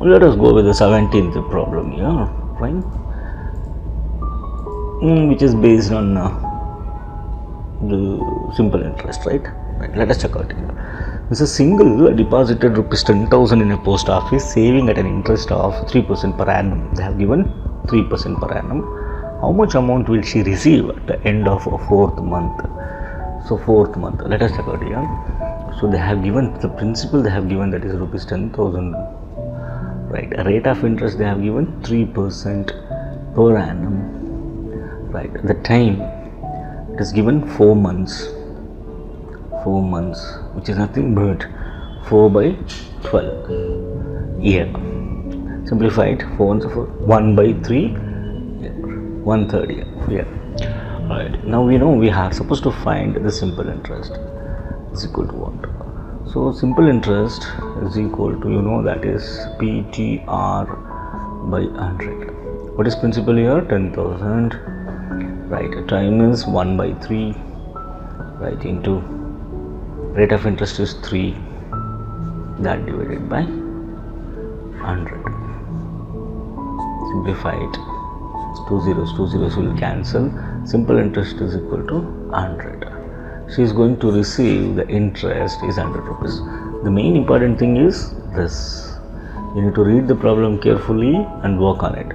Let us go with the 17th problem here, fine, which is based on the simple interest, right? Let us check out here. This is Singhal deposited rupees 10,000 in a post office, saving at an interest of 3% per annum. They have given 3% per annum. How much amount will she receive at the end of a fourth month? So fourth month, let us check out here. So they have given the principal, they have given, that is rupees 10,000, right? A rate of interest they have given 3% per annum, right? The time, it is given 4 months, which is nothing but 4 by 12 year. Simplified, 4 and 4, 1 by 3 year, 1/3 year. Yeah. Right. Now we know we are supposed to find the simple interest is equal to what? So simple interest is equal to, you know, that is PTR by 100. What is principal here? 10,000. Right. Time is 1 by 3. Right, into rate of interest is 3. That divided by 100. Simplified. 2 zeros will cancel. Simple interest is equal to 100. She is going to receive the interest is 100 rupees. The main important thing is this. You need to read the problem carefully and work on it.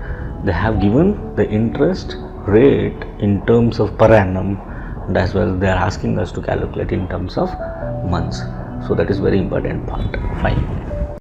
They have given the interest rate in terms of per annum, and as well they are asking us to calculate in terms of months. So that is very important part. Fine.